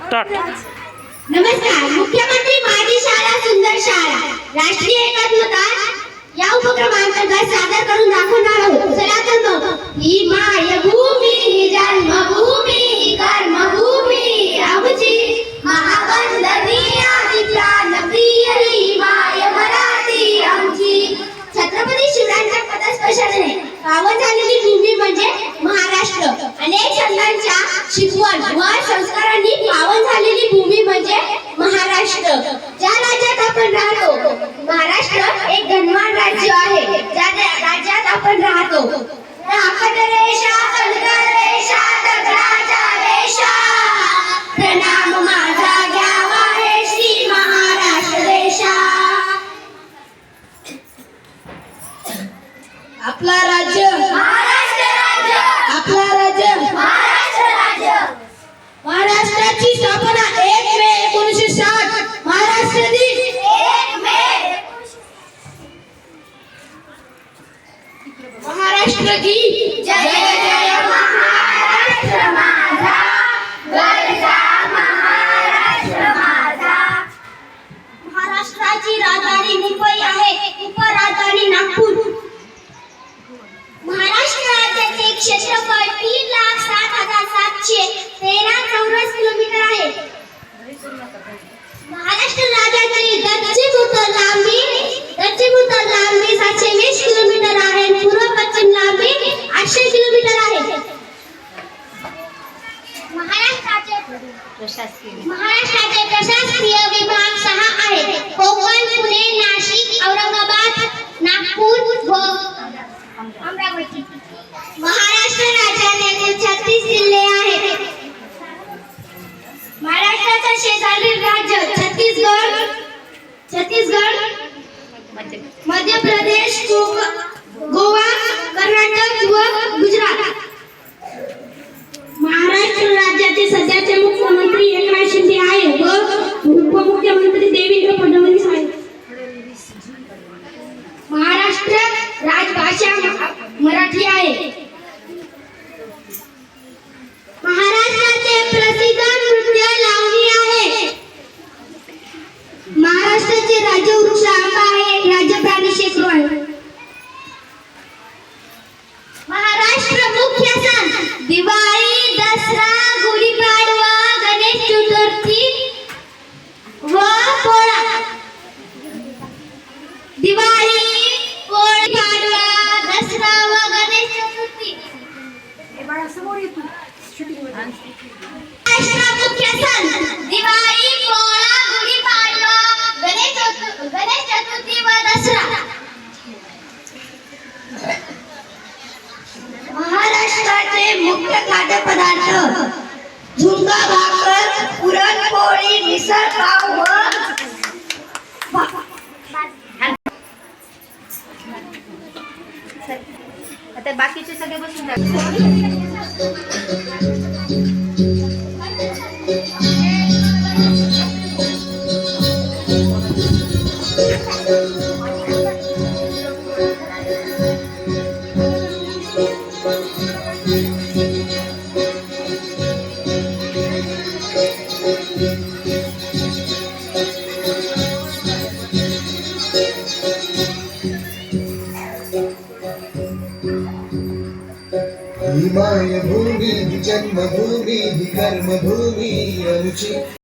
Start. नमस्कार. मुख्यमंत्री माझी शाळा सुंदर शाळा राष्ट्रीय एकात्मता या उपक्रमांतर्गत सादर करून दाखवणार आहोत. चला तर मग. ही मायभूमी ही जन्मभूमी ही कर्मभूमी आमची महावंदनीय आदि प्राणप्रिय ही माय मराठी आमची. छत्रपती शिवरायांच्या पदस्पर्शाने पावन झालेली भूमी म्हणजे महाराष्ट्र. अनेक संतांच्या शिकवण व संस्कारांनी पावन झालेली भूमी म्हणजे महाराष्ट्र. ज्या राज्यात आपण राहतो, महाराष्ट्र एक धनवान राज्य आहे. ज्या राज्यात आपण राहतो, राखत रेषा कणकर रेषा दगडाच्या रेषा, प्रणाम माझा घ्यावा हे श्री महाराष्ट्र देशा. आपला राज्य महाराष्ट्र राज्य, आपला राज्य महाराष्ट्र राज्य. महाराष्ट्राची स्थापना 1 मे 1960. महाराष्ट्र दिन 1 मे. महाराष्ट्र की जय जय महाराष्ट्र माझा, गरजा महाराष्ट्र माझा. महाराष्ट्राची राजधानी मुंबई आहे, उपराजधानी नागपूर. महाराष्ट्र राज्याचे क्षेत्रफळ 3,07,713 चौरस किलोमीटर आहे. महाराष्ट्र राज्याची दक्षिण उत्तर लांबी 720 किलोमीटर आहे. पूर्व पश्चिम लांबी 800 किलोमीटर आहे. महाराष्ट्राचे प्रशासकीय विभाग 6 आहेत. कोकण, पुणे, नाशिक, औरंगाबाद, नागपूर व अमरावती. महाराष्ट्र राज्यात एकूण 36 जिल्हे आहेत. महाराष्ट्राच्या शेजारील राज्य छत्तीसगड, मध्य प्रदेश, गोवा, कर्नाटक व गुजरात. महाराष्ट्र राज्याचे सध्याचे मुख्यमंत्री एकनाथ शिंदे आहे व उपमुख्यमंत्री देवेंद्र फडणवीस आहेत. महाराष्ट्र राजभाषा मराठी आहे. महाराष्ट्राचे प्रसिद्ध नृत्य लावणी आहे. महाराष्ट्राचे राज्यवृक्ष आंबा आहे. राज्य प्राणी शेकडो आहे. महाराष्ट्र मुख्य सण दिवाळी, दसरा, गुढीपाडवा, गणेश चतुर्थी व पोळा. दिवाळी, गुढीपाडवा, दसरा व गणेश चतुर्थी. महाराष्ट्र मुख्य सण दिवाळी, पोळा, गुढीपाडवा, गणेश चतुर्थी व दसरा. महाराष्ट्राचे मुख्य खाद्यपदार्थ झुणका भाकर, पुरणपोळी, मिसळ पाव व आता बाकीचे सगळे बसून जातात. ही मायभूमी ही जन्मभूमी ही कर्मभूमी आमची.